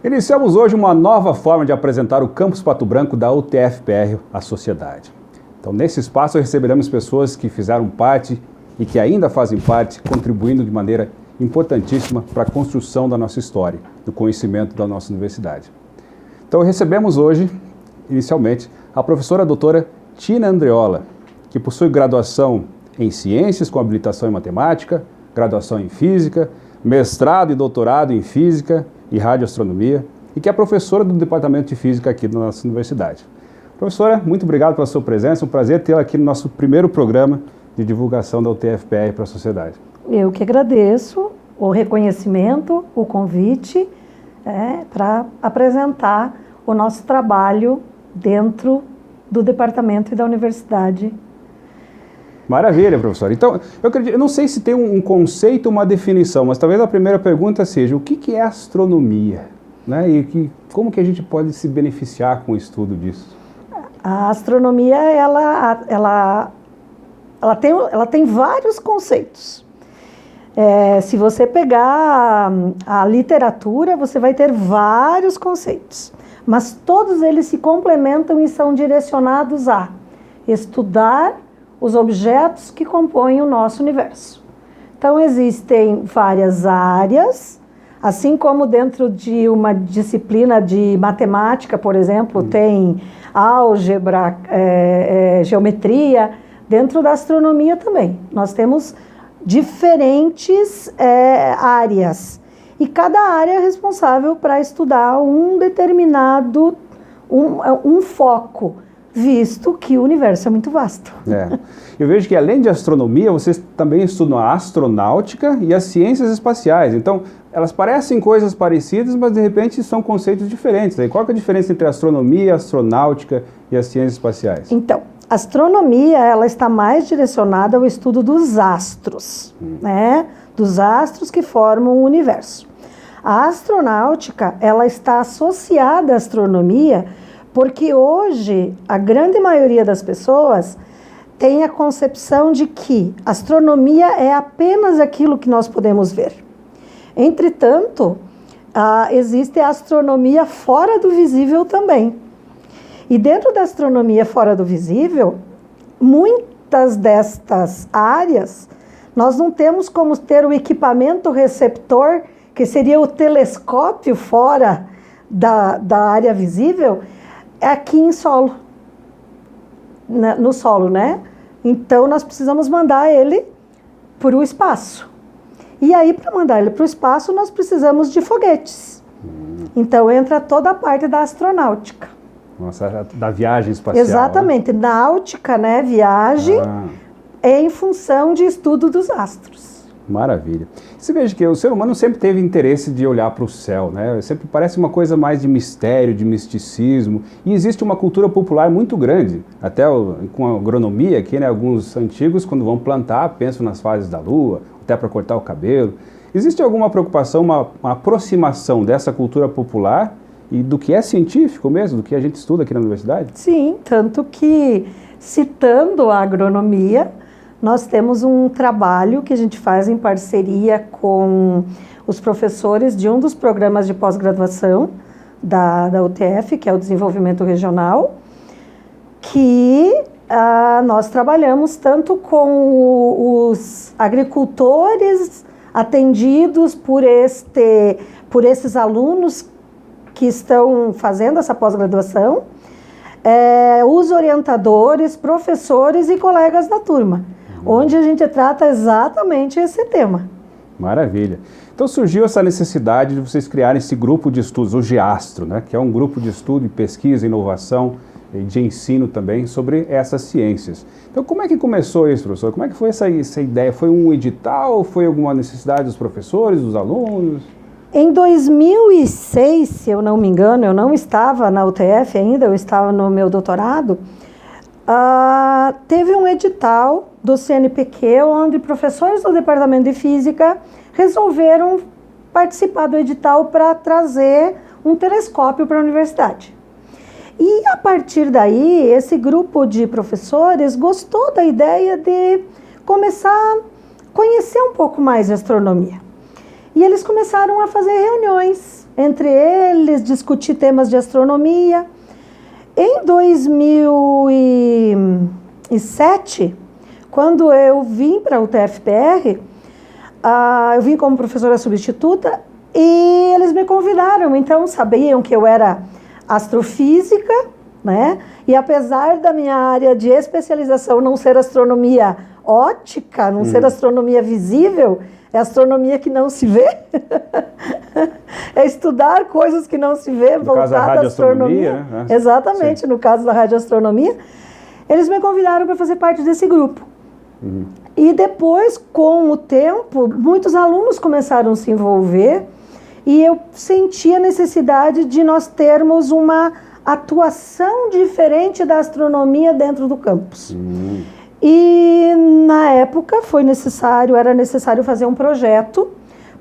Iniciamos hoje uma nova forma de apresentar o Campus Pato Branco da UTF-PR à sociedade. Então, nesse espaço, receberemos pessoas que fizeram parte e que ainda fazem parte, contribuindo de maneira importantíssima para a construção da nossa história, do conhecimento da nossa universidade. Então, recebemos hoje, inicialmente, a professora doutora Tina Andreola, que possui graduação em Ciências com habilitação em Matemática, graduação em Física, mestrado e doutorado em Física e Radioastronomia, e que é professora do Departamento de Física aqui da nossa universidade. Professora, muito obrigado pela sua presença, é um prazer tê-la aqui no nosso primeiro programa de divulgação da UTF-PR para a sociedade. Eu que agradeço o reconhecimento, o convite para apresentar o nosso trabalho dentro do departamento e da universidade. Maravilha, professora. Então, eu não sei se tem um conceito, uma definição, mas talvez a primeira pergunta seja, o que é astronomia? Né? E como que a gente pode se beneficiar com o estudo disso? A astronomia, ela tem vários conceitos. Se você pegar a literatura, você vai ter vários conceitos, mas todos eles se complementam e são direcionados a estudar os objetos que compõem o nosso universo. Então, existem várias áreas, assim como dentro de uma disciplina de matemática, por exemplo, tem álgebra, geometria, dentro da astronomia também. Nós temos diferentes áreas, e cada área é responsável para estudar um determinado, um foco, visto que o universo é muito vasto. Eu vejo que além de astronomia, vocês também estudam a astronáutica e as ciências espaciais. Então, elas parecem coisas parecidas, mas de repente são conceitos diferentes. Qual que é a diferença entre a astronomia, a astronáutica e as ciências espaciais? Então, a astronomia, ela está mais direcionada ao estudo dos astros, né? Dos astros que formam o universo. A astronáutica, ela está associada à astronomia porque hoje a grande maioria das pessoas tem a concepção de que astronomia é apenas aquilo que nós podemos ver. Entretanto, existe a astronomia fora do visível também. E dentro da astronomia fora do visível, muitas destas áreas, nós não temos como ter o equipamento receptor, que seria o telescópio fora da área visível, aqui em solo, no solo, né? Então, nós precisamos mandar ele para o espaço. E aí, para mandar ele para o espaço, nós precisamos de foguetes. Então, entra toda a parte da astronáutica. Nossa, da viagem espacial. Exatamente. Né? Náutica, né? Viagem, em função de estudo dos astros. Maravilha. Você veja que o ser humano sempre teve interesse de olhar para o céu, né? Sempre parece uma coisa mais de mistério, de misticismo. E existe uma cultura popular muito grande. Até com a agronomia aqui, né? Alguns antigos, quando vão plantar, pensam nas fases da lua, até para cortar o cabelo. Existe alguma preocupação, uma aproximação dessa cultura popular e do que é científico mesmo, do que a gente estuda aqui na universidade? Sim, tanto que, citando a agronomia, nós temos um trabalho que a gente faz em parceria com os professores de um dos programas de pós-graduação da UTF, que é o Desenvolvimento Regional, que nós trabalhamos tanto com os agricultores atendidos por esses alunos que estão fazendo essa pós-graduação, os orientadores, professores e colegas da turma, onde a gente trata exatamente esse tema. Maravilha. Então surgiu essa necessidade de vocês criarem esse grupo de estudos, o GEASTRO, né, que é um grupo de estudo e pesquisa, inovação e de ensino também sobre essas ciências. Então como é que começou isso, professor? Como é que foi essa ideia? Foi um edital? Foi alguma necessidade dos professores, dos alunos? Em 2006, se eu não me engano, eu não estava na UTF ainda, eu estava no meu doutorado, teve um edital do CNPq, onde professores do Departamento de Física resolveram participar do edital para trazer um telescópio para a universidade. E a partir daí, esse grupo de professores gostou da ideia de começar a conhecer um pouco mais de astronomia. E eles começaram a fazer reuniões entre eles, discutir temas de astronomia. Em 2007, quando eu vim para o TFPR, eu vim como professora substituta e eles me convidaram. Então, sabiam que eu era astrofísica, né? E apesar da minha área de especialização não ser astronomia óptica, não ser astronomia visível, é astronomia que não se vê. É estudar coisas que não se vê, voltada à astronomia. Né? Exatamente, sim. No caso da radioastronomia. Eles me convidaram para fazer parte desse grupo. E depois, com o tempo, muitos alunos começaram a se envolver e eu senti a necessidade de nós termos uma atuação diferente da astronomia dentro do campus. E na época era necessário fazer um projeto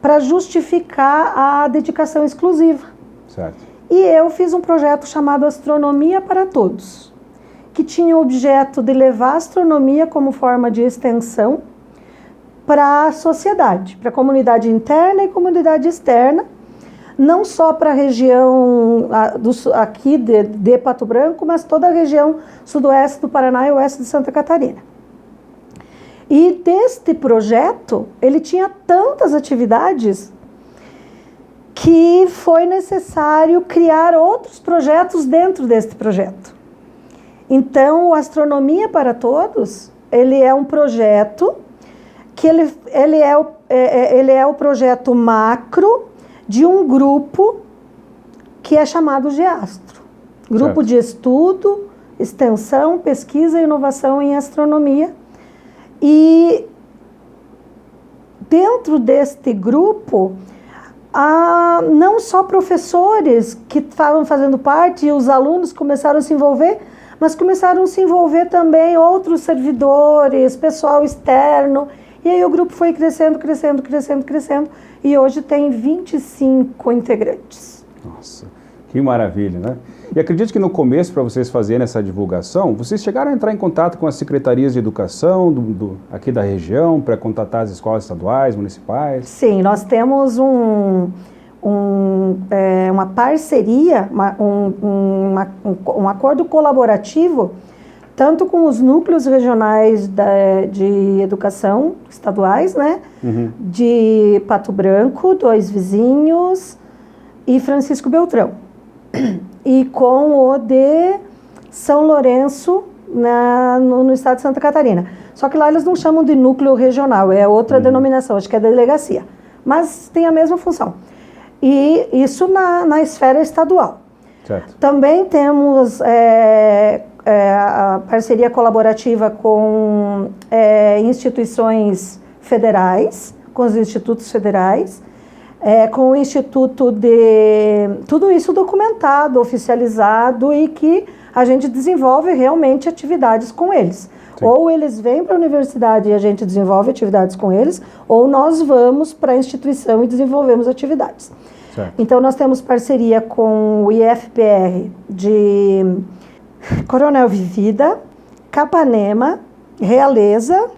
para justificar a dedicação exclusiva. Certo. E eu fiz um projeto chamado Astronomia para Todos, que tinha o objeto de levar a astronomia como forma de extensão para a sociedade, para a comunidade interna e comunidade externa, não só para a região aqui de Pato Branco, mas toda a região sudoeste do Paraná e oeste de Santa Catarina. E deste projeto, ele tinha tantas atividades que foi necessário criar outros projetos dentro deste projeto. Então, o Astronomia para Todos, ele é um projeto que ele é o projeto macro de um grupo que é chamado GEASTRO. Grupo de Estudo, Extensão, Pesquisa e Inovação em Astronomia. E dentro deste grupo, não só professores que estavam fazendo parte e os alunos começaram a se envolver, mas começaram a se envolver também outros servidores, pessoal externo. E aí o grupo foi crescendo, e hoje tem 25 integrantes. Nossa, que maravilha, né? E acredito que no começo, para vocês fazerem essa divulgação, vocês chegaram a entrar em contato com as secretarias de educação aqui da região, para contatar as escolas estaduais, municipais? Sim, nós temos uma parceria, um acordo colaborativo, tanto com os núcleos regionais de educação estaduais, né? De Pato Branco, Dois Vizinhos e Francisco Beltrão. E com o de São Lourenço, no estado de Santa Catarina. Só que lá eles não chamam de núcleo regional, é outra denominação, acho que é delegacia. Mas tem a mesma função. E isso na esfera estadual. Certo. Também temos a parceria colaborativa com instituições federais, com os institutos federais, com o Instituto tudo isso documentado, oficializado e que a gente desenvolve realmente atividades com eles. Sim. Ou eles vêm para a universidade e a gente desenvolve atividades com eles, ou nós vamos para a instituição e desenvolvemos atividades. Certo. Então, nós temos parceria com o IFPR de Coronel Vivida, Capanema, Realeza,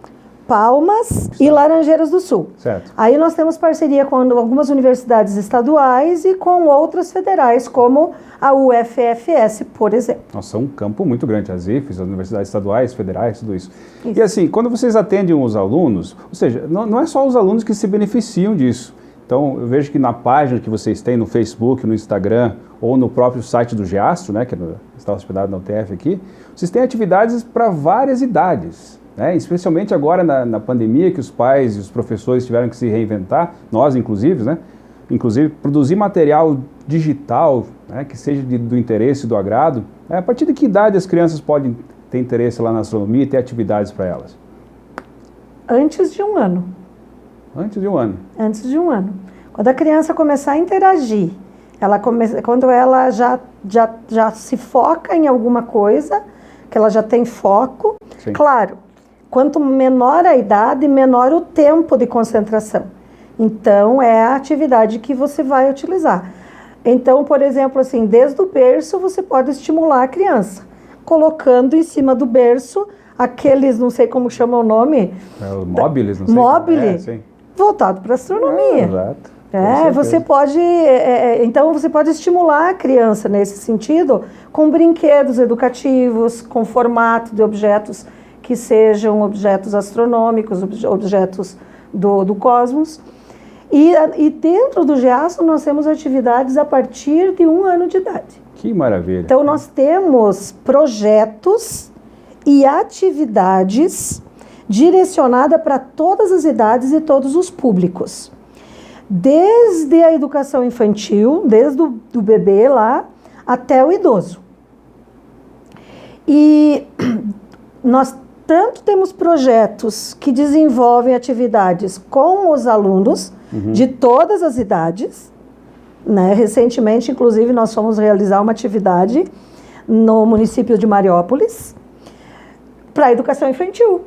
Palmas e Laranjeiras do Sul. Certo. Aí nós temos parceria com algumas universidades estaduais e com outras federais, como a UFFS, por exemplo. Nossa, é um campo muito grande, as IFES, as universidades estaduais, federais, tudo isso. E assim, quando vocês atendem os alunos, ou seja, não é só os alunos que se beneficiam disso. Então, eu vejo que na página que vocês têm no Facebook, no Instagram, ou no próprio site do GEASTRO, né, que está hospedado na UTF aqui, vocês têm atividades para várias idades. Né? Especialmente agora na pandemia, que os pais e os professores tiveram que se reinventar, nós inclusive, né? Inclusive produzir material digital, né? Que seja do interesse e do agrado. A partir de que idade as crianças podem ter interesse lá na astronomia e ter atividades para elas? Antes de 1 ano. Antes de 1 ano? Antes de 1 ano. Quando a criança começar a interagir, quando ela já se foca em alguma coisa, que ela já tem foco, sim. Claro, quanto menor a idade, menor o tempo de concentração. Então, é a atividade que você vai utilizar. Então, por exemplo, assim, desde o berço, você pode estimular a criança, colocando em cima do berço aqueles, não sei como chama o nome. Móbiles, não sei. Móbile, voltado para a astronomia. Exato. Você pode, então você pode estimular a criança nesse sentido com brinquedos educativos, com formato de objetos que sejam objetos astronômicos, objetos do cosmos. E dentro do GEASTRO nós temos atividades a partir de 1 ano de idade. Que maravilha! Então nós temos projetos e atividades direcionadas para todas as idades e todos os públicos. Desde a educação infantil, desde o bebê lá, até o idoso. E nós tanto temos projetos que desenvolvem atividades com os alunos de todas as idades, né? Recentemente, inclusive, nós fomos realizar uma atividade no município de Mariópolis para a educação infantil,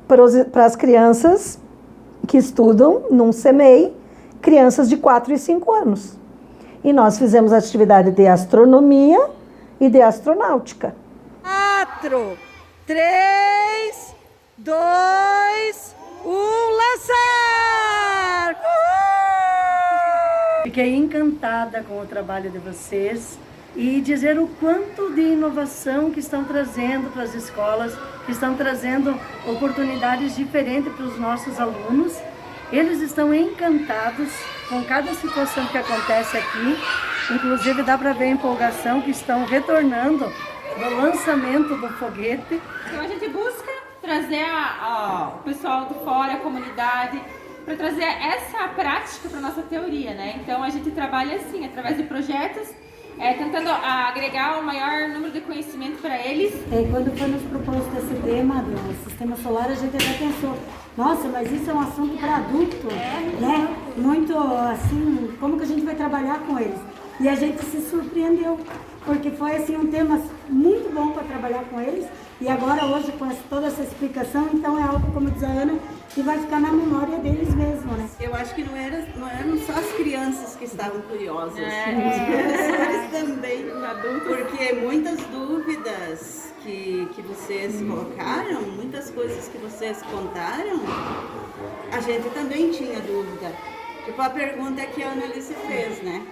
para as crianças que estudam num CMEI, crianças de 4 e 5 anos. E nós fizemos atividade de astronomia e de astronáutica. 4, 3, 2, 1, lançar! Uhul! Fiquei encantada com o trabalho de vocês e dizer o quanto de inovação que estão trazendo para as escolas, que estão trazendo oportunidades diferentes para os nossos alunos. Eles estão encantados com cada situação que acontece aqui. Inclusive dá para ver a empolgação que estão retornando no lançamento do foguete. Então a gente busca trazer o pessoal de fora, a comunidade, para trazer essa prática para a nossa teoria, né? Então a gente trabalha assim, através de projetos, tentando agregar o maior número de conhecimento para eles. Quando foi nos proposto esse tema do sistema solar, a gente até pensou, nossa, mas isso é um assunto para adulto, né? Muito assim, como que a gente vai trabalhar com eles? E a gente se surpreendeu, porque foi assim um tema muito bom para trabalhar com eles. E agora hoje com toda essa explicação, então é algo, como diz a Ana, que vai ficar na memória deles mesmo, né? Eu acho que não eram só as crianças que estavam curiosas, os professores também, porque muitas dúvidas que vocês colocaram, muitas coisas que vocês contaram, a gente também tinha dúvida. Tipo a pergunta que a Annalise fez, né?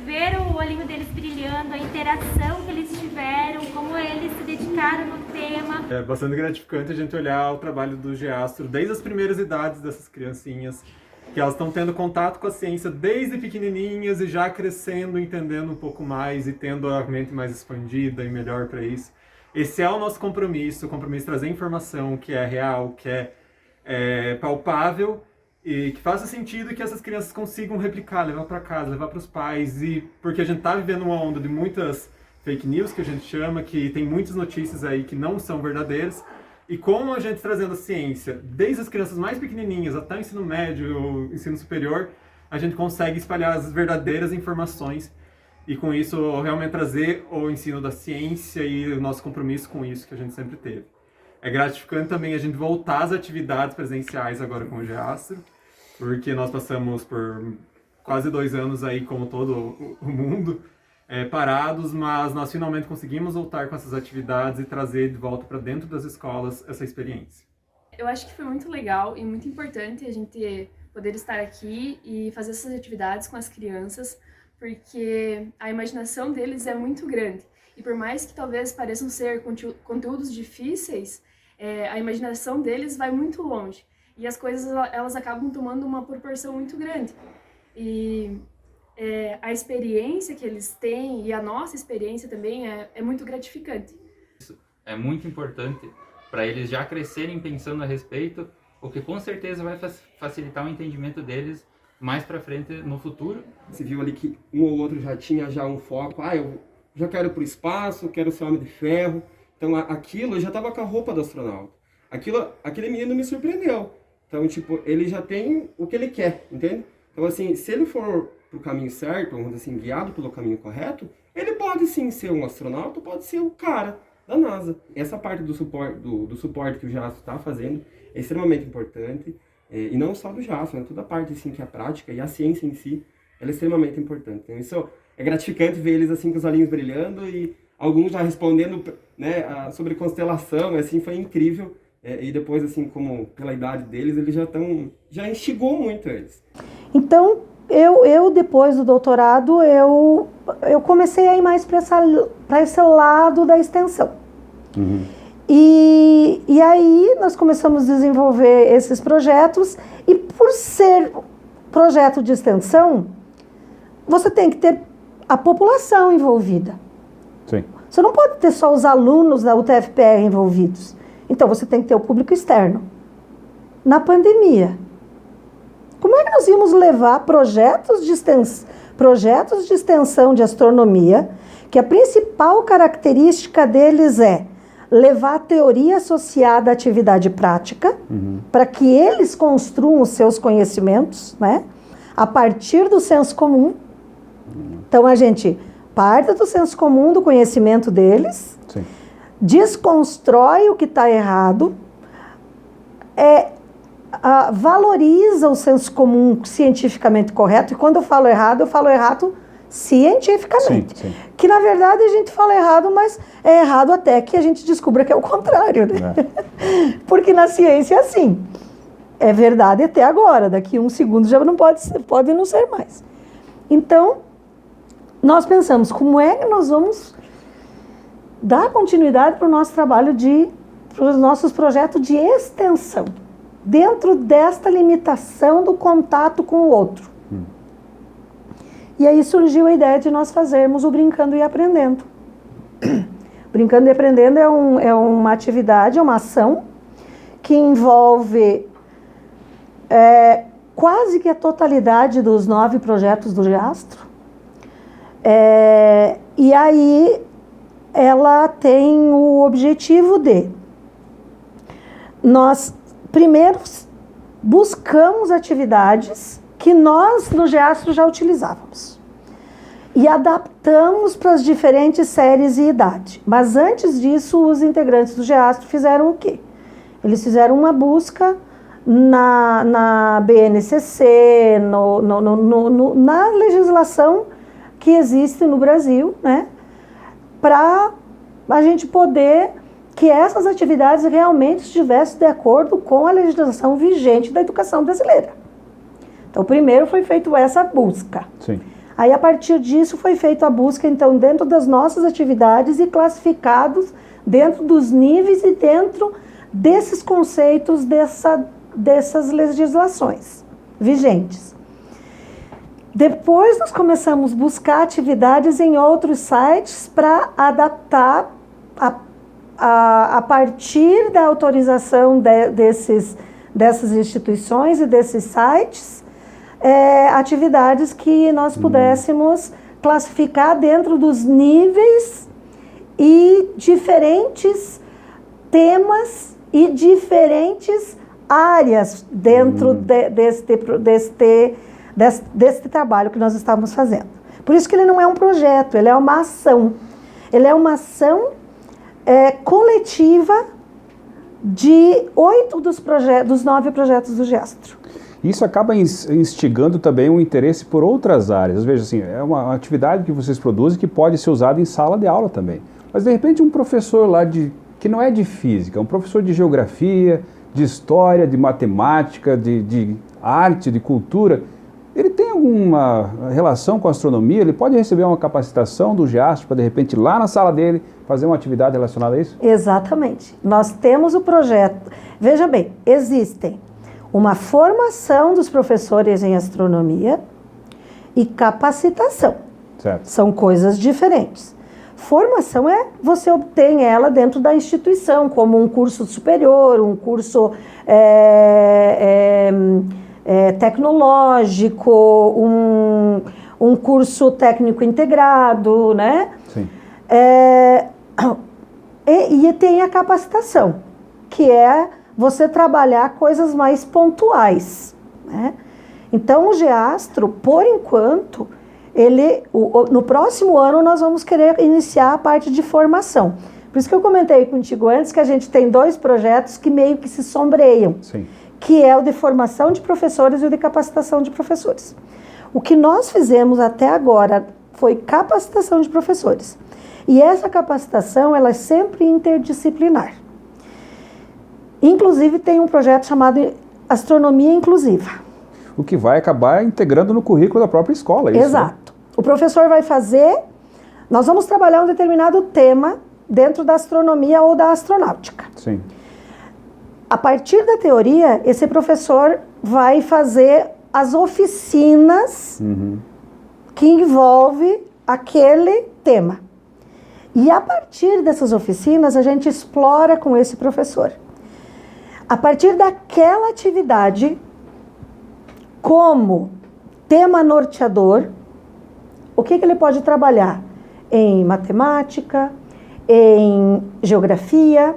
Ver o olhinho deles brilhando, a interação que eles tiveram, como eles se dedicaram no tema. É bastante gratificante a gente olhar o trabalho do GEASTRO desde as primeiras idades dessas criancinhas, que elas estão tendo contato com a ciência desde pequenininhas e já crescendo, entendendo um pouco mais e tendo a mente mais expandida e melhor para isso. Esse é o nosso compromisso, o compromisso de trazer informação que é real, que é palpável, e que faça sentido e que essas crianças consigam replicar, levar para casa, levar para os pais. E porque a gente está vivendo uma onda de muitas fake news, que a gente chama, que tem muitas notícias aí que não são verdadeiras. E como a gente trazendo a ciência, desde as crianças mais pequenininhas até o ensino médio ou ensino superior, a gente consegue espalhar as verdadeiras informações e com isso realmente trazer o ensino da ciência e o nosso compromisso com isso que a gente sempre teve. É gratificante também a gente voltar às atividades presenciais agora com o GEASTRO, porque nós passamos por quase 2 anos aí, como todo o mundo, parados, mas nós finalmente conseguimos voltar com essas atividades e trazer de volta para dentro das escolas essa experiência. Eu acho que foi muito legal e muito importante a gente poder estar aqui e fazer essas atividades com as crianças, porque a imaginação deles é muito grande. E por mais que talvez pareçam ser conteúdos difíceis, a imaginação deles vai muito longe. E as coisas, elas acabam tomando uma proporção muito grande. E a experiência que eles têm e a nossa experiência também é muito gratificante. Isso é muito importante para eles já crescerem pensando a respeito, o que com certeza vai facilitar o entendimento deles mais para frente no futuro. Você viu ali que um ou outro já tinha um foco, eu já quero ir para o espaço, quero ser homem de ferro. Então aquilo, eu já estava com a roupa do astronauta. Aquele menino me surpreendeu. Então, tipo, ele já tem o que ele quer, entende? Então, assim, se ele for pro caminho certo, vamos dizer assim, guiado pelo caminho correto, ele pode sim ser um astronauta, pode ser o cara da NASA. Essa parte do suporte que o JASTRO está fazendo é extremamente importante, e não só do JASTRO, né? Toda a parte assim, que é a prática e a ciência em si, ela é extremamente importante. Então, isso é gratificante ver eles assim com os olhinhos brilhando e alguns já respondendo, né, sobre constelação, assim, foi incrível. E depois, assim, como pela idade deles, eles já instigou muito eles. Então, eu depois do doutorado, eu comecei a ir mais para esse lado da extensão. E aí nós começamos a desenvolver esses projetos, e por ser projeto de extensão, você tem que ter a população envolvida. Sim. Você não pode ter só os alunos da UTFPR envolvidos. Então você tem que ter o público externo. Na pandemia, como é que nós íamos levar projetos de extensão de astronomia, que a principal característica deles é levar a teoria associada à atividade prática, para que eles construam os seus conhecimentos, né, a partir do senso comum. Então a gente parte do senso comum, do conhecimento deles, Sim. desconstrói o que está errado, valoriza o senso comum cientificamente correto, e quando eu falo errado cientificamente. Sim. Que na verdade a gente fala errado, mas é errado até que a gente descubra que é o contrário, né? Porque na ciência é assim. É verdade até agora, daqui a um segundo já não pode não ser mais. Então, nós pensamos, como é que nós vamos dar continuidade para o nosso trabalho para os nossos projetos de extensão, dentro desta limitação do contato com o outro. E aí surgiu a ideia de nós fazermos o Brincando e Aprendendo. Brincando e Aprendendo é uma atividade, é uma ação que envolve quase que a totalidade dos 9 projetos do GEASTRO. E aí ela tem o objetivo de nós primeiro buscamos atividades que nós no GEASTRO já utilizávamos e adaptamos para as diferentes séries e idade. Mas antes disso, os integrantes do GEASTRO fizeram o quê? Eles fizeram uma busca na BNCC, na legislação que existe no Brasil, né, para a gente poder que essas atividades realmente estivessem de acordo com a legislação vigente da educação brasileira. Então, primeiro foi feita essa busca. Sim. Aí, a partir disso, foi feita a busca, então, dentro das nossas atividades e classificados dentro dos níveis e dentro desses conceitos, dessas legislações vigentes. Depois, nós começamos a buscar atividades em outros sites para adaptar a partir da autorização dessas instituições e desses sites, atividades que nós pudéssemos classificar dentro dos níveis e diferentes temas e diferentes áreas dentro desse trabalho que nós estávamos fazendo. Por isso que ele não é um projeto, ele é uma ação. Ele é uma ação coletiva de 8 dos 9 projetos do GEASTRO. Isso acaba instigando também um interesse por outras áreas. Veja assim, é uma atividade que vocês produzem que pode ser usada em sala de aula também. Mas de repente um professor lá que não é de física, um professor de geografia, de história, de matemática, de arte, de cultura, ele tem alguma relação com a astronomia? Ele pode receber uma capacitação do GEASTRO para de repente lá na sala dele fazer uma atividade relacionada a isso? Exatamente. Nós temos o projeto. Veja bem, existem uma formação dos professores em astronomia e capacitação. Certo. São coisas diferentes. Formação você obtém ela dentro da instituição, como um curso superior, um curso tecnológico, um curso técnico integrado, né? Sim. E tem a capacitação, que é você trabalhar coisas mais pontuais, né? Então, o GEASTRO, por enquanto, no próximo ano nós vamos querer iniciar a parte de formação. Por isso que eu comentei contigo antes que a gente tem 2 projetos que meio que se sombreiam. Sim. Que é o de formação de professores e o de capacitação de professores. O que nós fizemos até agora foi capacitação de professores. E essa capacitação, ela é sempre interdisciplinar. Inclusive, tem um projeto chamado Astronomia Inclusiva. o que vai acabar integrando no currículo da própria escola. Isso, exato. Né? O professor vai fazer, nós vamos trabalhar um determinado tema dentro da astronomia ou da astronáutica. Sim. A partir da teoria, esse professor vai fazer as oficinas que envolvem aquele tema. E a partir dessas oficinas, a gente explora com esse professor. A partir daquela atividade, como tema norteador, o que ele pode trabalhar? Em matemática, em geografia,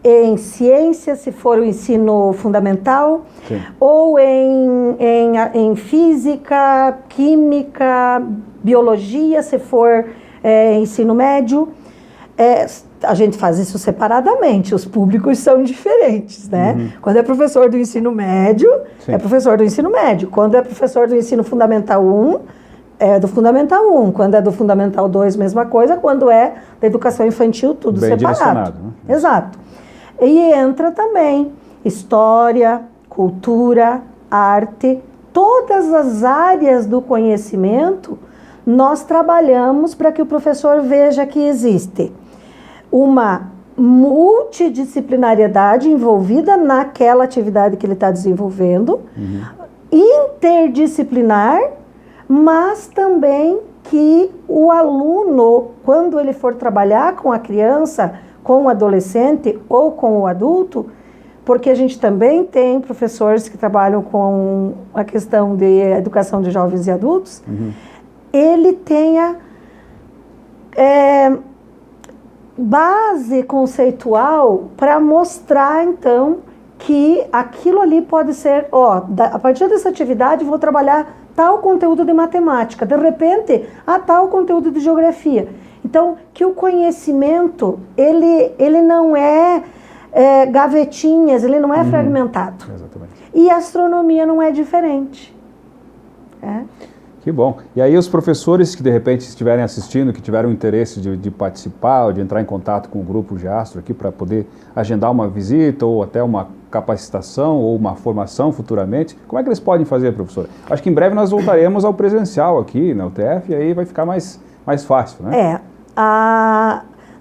em ciência, se for o ensino fundamental, sim, ou em física, química, biologia, se for ensino médio. A gente faz isso separadamente, os públicos são diferentes, né? Quando é professor do ensino médio, sim, é professor do ensino médio. Quando é professor do ensino fundamental 1, é do fundamental 1. Quando é do fundamental 2, mesma coisa. Quando é da educação infantil, tudo bem separado. Né? Exato. E entra também história, cultura, arte, todas as áreas do conhecimento nós trabalhamos para que o professor veja que existe uma multidisciplinariedade envolvida naquela atividade que ele está desenvolvendo, interdisciplinar, mas também que o aluno, quando ele for trabalhar com a criança, com o adolescente ou com o adulto, porque a gente também tem professores que trabalham com a questão de educação de jovens e adultos, ele tenha base conceitual para mostrar, então, que aquilo ali pode ser, a partir dessa atividade vou trabalhar tal conteúdo de matemática, de repente, tal conteúdo de geografia. Então, que o conhecimento, ele não é gavetinhas, ele não é fragmentado. Exatamente. E a astronomia não é diferente. Que bom. E aí os professores que de repente estiverem assistindo, que tiveram interesse de participar ou de entrar em contato com o grupo Geastro aqui para poder agendar uma visita ou até uma capacitação ou uma formação futuramente, como é que eles podem fazer, professor? Acho que em breve nós voltaremos ao presencial aqui na UTF e aí vai ficar mais fácil, né?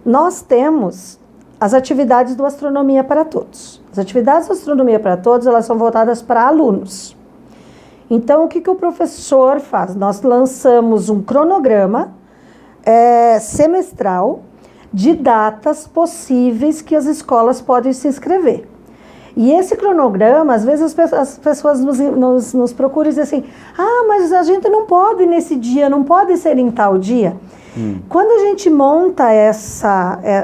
Nós temos as atividades do Astronomia para Todos. As atividades do Astronomia para Todos, elas são voltadas para alunos. Então, o que o professor faz? Nós lançamos um cronograma semestral de datas possíveis que as escolas podem se inscrever. E esse cronograma, às vezes as pessoas nos procuram e dizem assim, mas a gente não pode nesse dia, não pode ser em tal dia. Quando a gente monta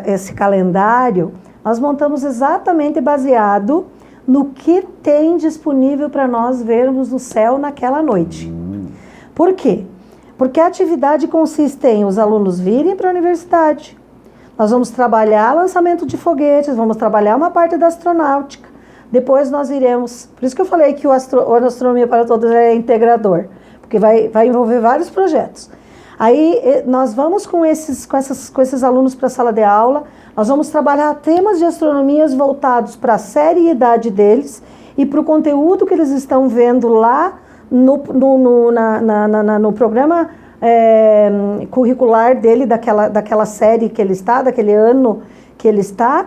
esse calendário, nós montamos exatamente baseado no que tem disponível para nós vermos no céu naquela noite. Por quê? Porque a atividade consiste em os alunos virem para a universidade, nós vamos trabalhar lançamento de foguetes, vamos trabalhar uma parte da astronáutica, depois nós iremos, por isso que eu falei que o Astronomia para Todos é integrador, porque vai envolver vários projetos. Aí nós vamos com esses alunos para a sala de aula, nós vamos trabalhar temas de astronomia voltados para a série e idade deles e para o conteúdo que eles estão vendo lá no programa curricular dele, daquela série que ele está, daquele ano que ele está.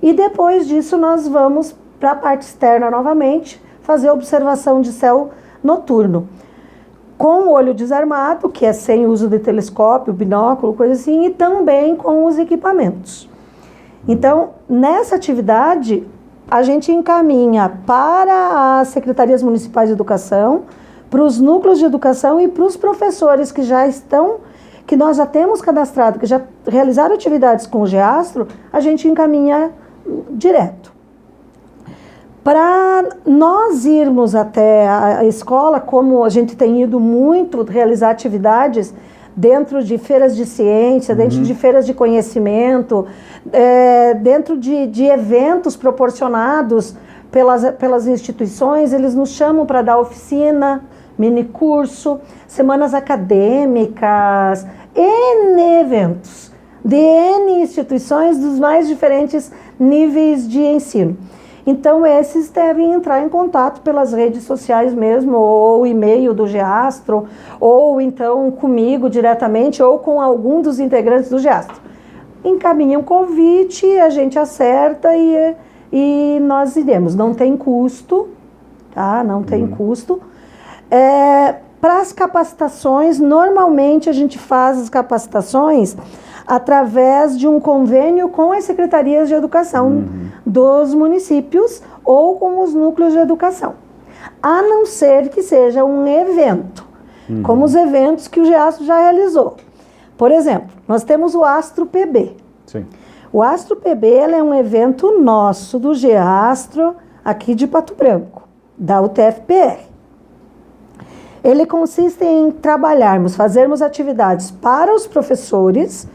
E depois disso nós vamos para a parte externa novamente, fazer observação de céu noturno. Com o olho desarmado, que é sem uso de telescópio, binóculo, coisa assim, e também com os equipamentos. Então, nessa atividade, a gente encaminha para as secretarias municipais de educação, para os núcleos de educação e para os professores que nós já temos cadastrado, que já realizaram atividades com o Geastro, a gente encaminha direto. Para nós irmos até a escola, como a gente tem ido muito realizar atividades dentro de feiras de ciência, dentro de feiras de conhecimento, dentro de eventos proporcionados pelas instituições, eles nos chamam para dar oficina, minicurso, semanas acadêmicas, N eventos, de N instituições dos mais diferentes níveis de ensino. Então, esses devem entrar em contato pelas redes sociais mesmo, ou e-mail do Geastro, ou então comigo diretamente, ou com algum dos integrantes do Geastro. Encaminham um convite, a gente acerta e nós iremos. Não tem custo, tá? Não tem custo. Para as capacitações, normalmente a gente faz as capacitações através de um convênio com as secretarias de educação dos municípios ou com os núcleos de educação. A não ser que seja um evento, como os eventos que o Geastro já realizou. Por exemplo, nós temos o Astro PB. Sim. O Astro PB ele é um evento nosso, do Geastro, aqui de Pato Branco, da UTFPR. Ele consiste em fazermos atividades para os professores,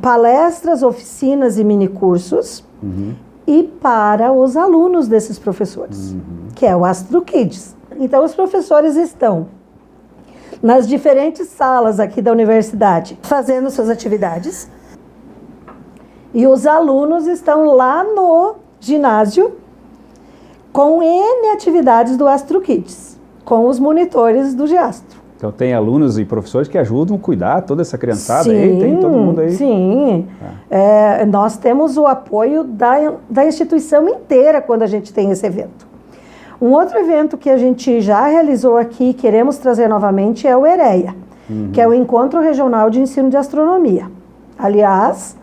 palestras, oficinas e minicursos, e para os alunos desses professores, que é o Astro Kids. Então, os professores estão nas diferentes salas aqui da universidade fazendo suas atividades, e os alunos estão lá no ginásio com N atividades do Astro Kids, com os monitores do Geastro. Então tem alunos e professores que ajudam a cuidar toda essa criançada aí, tem todo mundo aí. Sim, nós temos o apoio da instituição inteira quando a gente tem esse evento. Um outro evento que a gente já realizou aqui e queremos trazer novamente é o EREA, que é o Encontro Regional de Ensino de Astronomia. Aliás,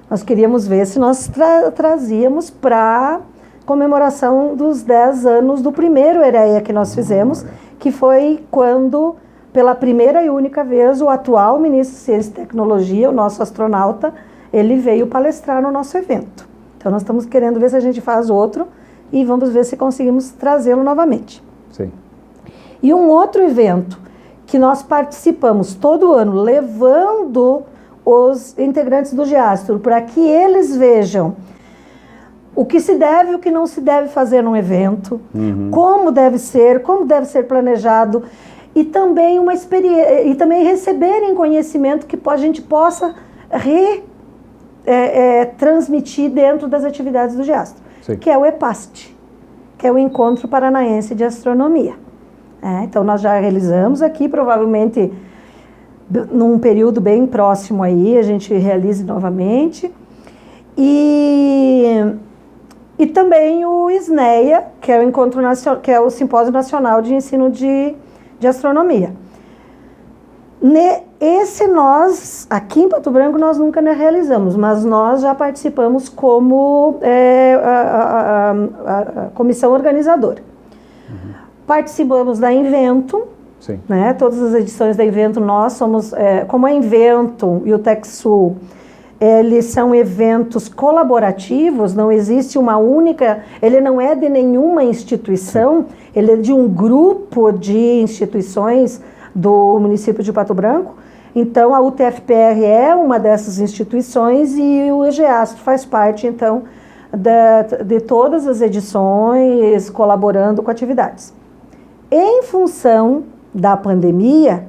nós queríamos ver se nós trazíamos para comemoração dos 10 anos do primeiro EREA que nós fizemos, que foi quando, pela primeira e única vez, o atual ministro de Ciência e Tecnologia, o nosso astronauta, ele veio palestrar no nosso evento. Então, nós estamos querendo ver se a gente faz outro e vamos ver se conseguimos trazê-lo novamente. Sim. E um outro evento que nós participamos todo ano, levando os integrantes do Geastro para que eles vejam o que se deve e o que não se deve fazer num evento, como deve ser planejado, e também uma experiência, e também receberem conhecimento que a gente possa transmitir dentro das atividades do Geastro, que é o EPAST, que é o Encontro Paranaense de Astronomia. Então nós já realizamos aqui, provavelmente num período bem próximo aí, a gente realize novamente. E também o SNEA, que é o Encontro Nacional, que é o Simpósio Nacional de Ensino de Astronomia. Esse nós, aqui em Pato Branco, nós nunca realizamos, mas nós já participamos como a comissão organizadora. Participamos da Inventum, né? Todas as edições da Inventum nós somos, como a Inventum e o TechSul, eles são eventos colaborativos, não existe uma única, ele não é de nenhuma instituição, ele é de um grupo de instituições do município de Pato Branco. Então, a UTFPR é uma dessas instituições e o Geastro faz parte, então, de todas as edições, colaborando com atividades. Em função da pandemia,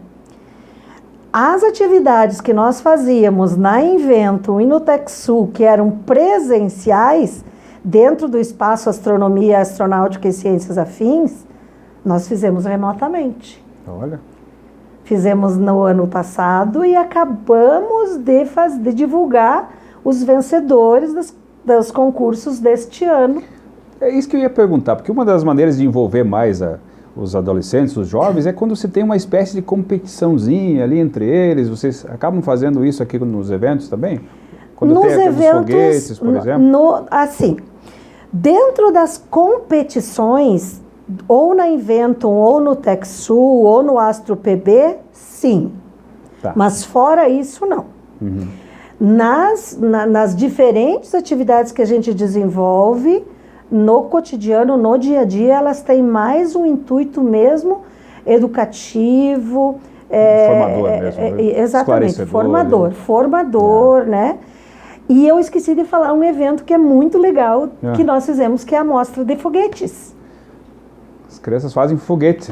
as atividades que nós fazíamos na Inventum e no TechSul, que eram presenciais, dentro do espaço Astronomia, Astronáutica e Ciências Afins, nós fizemos remotamente. Olha. Fizemos no ano passado e acabamos de divulgar os vencedores dos concursos deste ano. É isso que eu ia perguntar, porque uma das maneiras de envolver mais os adolescentes, os jovens, é quando você tem uma espécie de competiçãozinha ali entre eles. Vocês acabam fazendo isso aqui nos eventos também? Quando nos tem eventos, foguetes, por exemplo? Assim, dentro das competições, ou na Inventum, ou no TechSul, ou no Astro PB, sim. Tá. Mas fora isso, não. Nas diferentes atividades que a gente desenvolve, no cotidiano, no dia a dia, elas têm mais um intuito mesmo educativo. Formador mesmo. Exatamente, formador, né? E eu esqueci de falar um evento que é muito legal, que nós fizemos, que é a mostra de foguetes. As crianças fazem foguetes.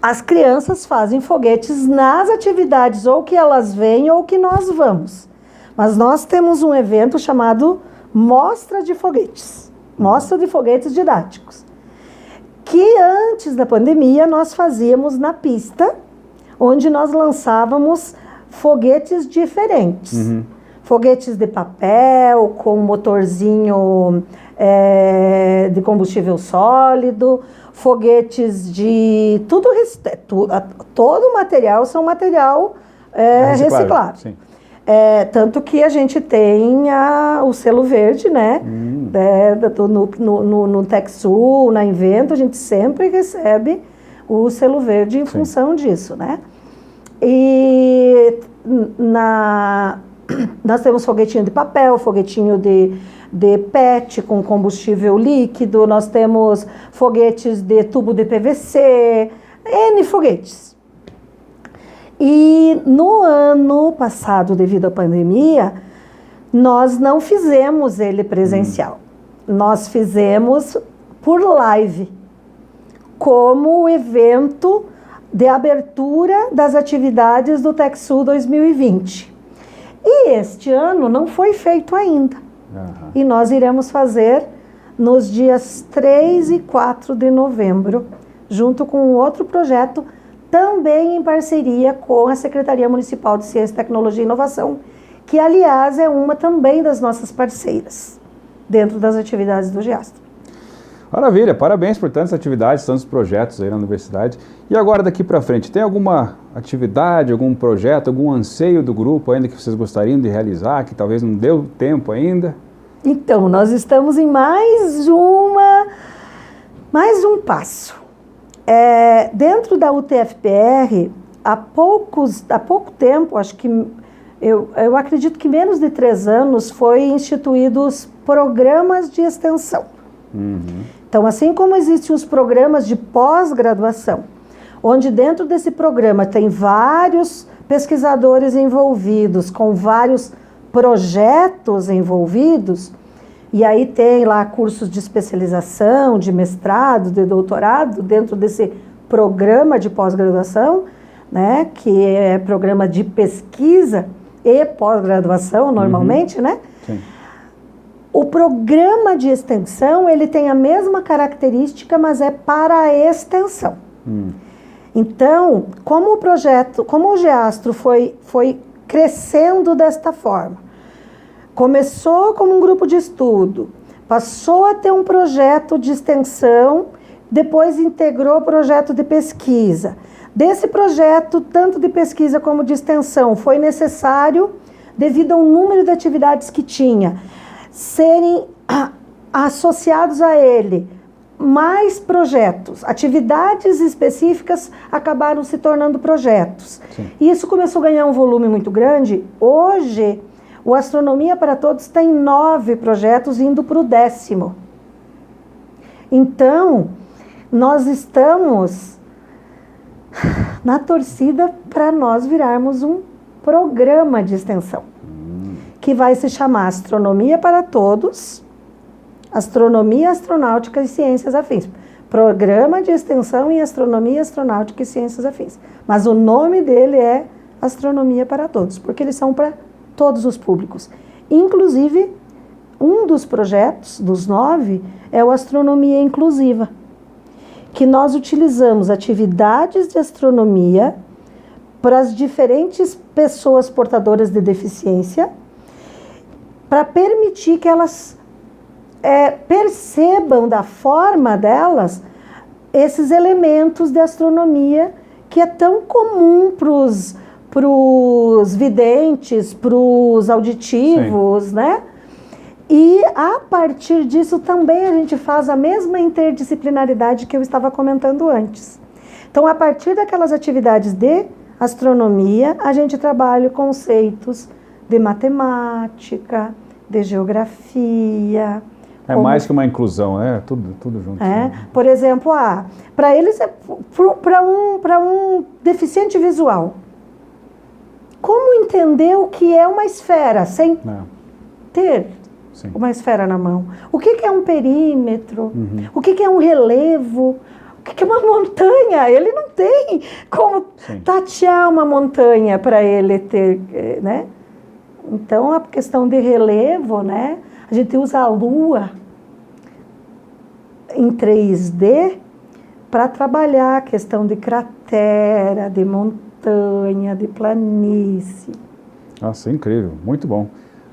As crianças fazem foguetes nas atividades, ou que elas vêm ou que nós vamos. Mas nós temos um evento chamado mostra de foguetes didáticos, que antes da pandemia nós fazíamos na pista, onde nós lançávamos foguetes diferentes. Foguetes de papel, com motorzinho de combustível sólido, foguetes de... todo o material são material reciclável. Sim. Tanto que a gente tem o selo verde, né? No TechSul, na Invento, a gente sempre recebe o selo verde em função disso, né? E nós temos foguetinho de papel, foguetinho de PET com combustível líquido, nós temos foguetes de tubo de PVC, N foguetes. E no ano passado, devido à pandemia, nós não fizemos ele presencial. Nós fizemos por live, como evento de abertura das atividades do TechSul 2020. E este ano não foi feito ainda. E nós iremos fazer nos dias 3 e 4 de novembro, junto com outro projeto, também em parceria com a Secretaria Municipal de Ciência, Tecnologia e Inovação, que, aliás, é uma também das nossas parceiras, dentro das atividades do GEASTRO. Maravilha, parabéns por tantas atividades, tantos projetos aí na universidade. E agora, daqui para frente, tem alguma atividade, algum projeto, algum anseio do grupo ainda que vocês gostariam de realizar, que talvez não deu tempo ainda? Então, nós estamos em mais um passo. Dentro da UTFPR, há pouco tempo, acho que eu acredito que menos de 3 anos, foi instituídos programas de extensão. Então, assim como existem os programas de pós-graduação, onde dentro desse programa tem vários pesquisadores envolvidos, com vários projetos envolvidos, e aí tem lá cursos de especialização, de mestrado, de doutorado, dentro desse programa de pós-graduação, né, que é programa de pesquisa e pós-graduação, normalmente, né? Sim. O programa de extensão, ele tem a mesma característica, mas é para a extensão. Então, como o GEASTRO foi crescendo desta forma, começou como um grupo de estudo, passou a ter um projeto de extensão, depois integrou o projeto de pesquisa. Desse projeto, tanto de pesquisa como de extensão, foi necessário, devido ao número de atividades que tinha, serem associados a ele mais projetos. Atividades específicas acabaram se tornando projetos. Sim. E isso começou a ganhar um volume muito grande. Hoje, o Astronomia para Todos tem 9 projetos, indo para o 10º. Então, nós estamos na torcida para nós virarmos um programa de extensão, que vai se chamar Astronomia para Todos, Astronomia, Astronáutica e Ciências Afins. Programa de Extensão em Astronomia, Astronáutica e Ciências Afins. Mas o nome dele é Astronomia para Todos, porque eles são para todos os públicos. Inclusive, um dos projetos, dos 9, é o Astronomia Inclusiva, que nós utilizamos atividades de astronomia para as diferentes pessoas portadoras de deficiência, para permitir que elas percebam da forma delas esses elementos de astronomia que é tão comum para os videntes, para os auditivos, né? E a partir disso também a gente faz a mesma interdisciplinaridade que eu estava comentando antes. Então, a partir daquelas atividades de astronomia, a gente trabalha conceitos de matemática, de geografia. É mais que uma inclusão, né? Tudo junto. Por exemplo, para eles, para um deficiente visual, como entender o que é uma esfera sem ter uma esfera na mão? O que é um perímetro? O que é um relevo? O que é uma montanha? Ele não tem como tatear uma montanha para ele ter, né? Então, a questão de relevo, né? A gente usa a Lua em 3D para trabalhar a questão de cratera, de montanha, de planície. Nossa, incrível, muito bom.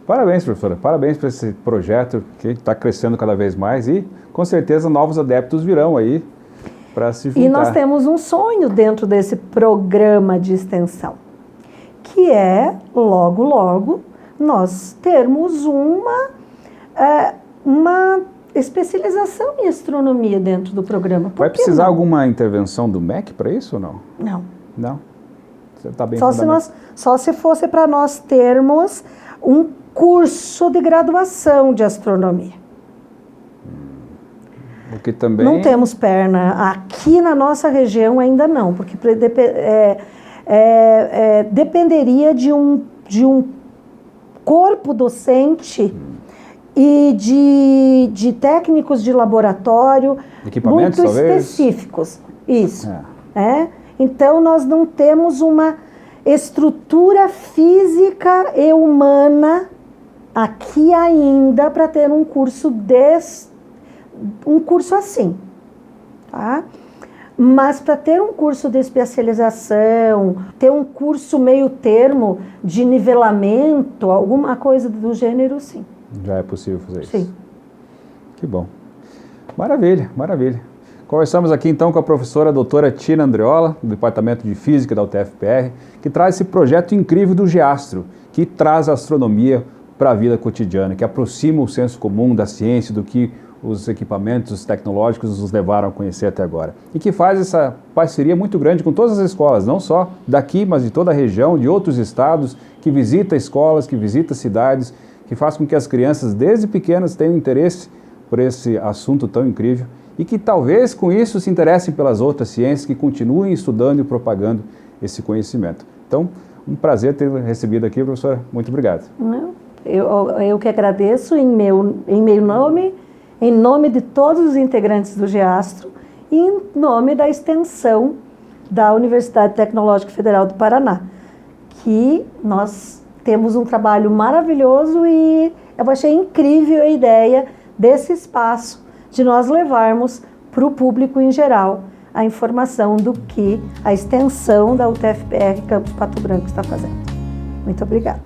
Parabéns, professora, parabéns por esse projeto que está crescendo cada vez mais e com certeza novos adeptos virão aí para se juntar. E nós temos um sonho dentro desse programa de extensão, que é, logo, logo, nós termos uma especialização em astronomia dentro do programa. Vai precisar alguma intervenção do MEC para isso ou não? Não. Não? Você está bem Só se fosse para nós termos um curso de graduação de astronomia. Porque também... Não temos perna. Aqui na nossa região ainda não, porque dependeria de um corpo docente e de técnicos de laboratório equipamentos, muito talvez? Específicos. Isso. Então, nós não temos uma estrutura física e humana aqui ainda para ter um curso assim, tá? Mas para ter um curso de especialização, ter um curso meio termo de nivelamento, alguma coisa do gênero, sim. Já é possível fazer isso? Sim. Que bom. Maravilha, maravilha. Conversamos aqui então com a professora doutora Tina Andreola, do Departamento de Física da UTFPR, que traz esse projeto incrível do Geastro, que traz a astronomia para a vida cotidiana, que aproxima o senso comum da ciência do que os equipamentos tecnológicos nos levaram a conhecer até agora. E que faz essa parceria muito grande com todas as escolas, não só daqui, mas de toda a região, de outros estados, que visita escolas, que visita cidades, que faz com que as crianças desde pequenas tenham interesse por esse assunto tão incrível e que talvez com isso se interessem pelas outras ciências, que continuem estudando e propagando esse conhecimento. Então, um prazer ter recebido aqui, professora. Muito obrigado. Eu que agradeço em meu nome, em nome de todos os integrantes do Geastro e em nome da extensão da Universidade Tecnológica Federal do Paraná, que nós temos um trabalho maravilhoso e eu achei incrível a ideia desse espaço de nós levarmos para o público em geral a informação do que a extensão da UTFPR Campus Pato Branco está fazendo. Muito obrigada.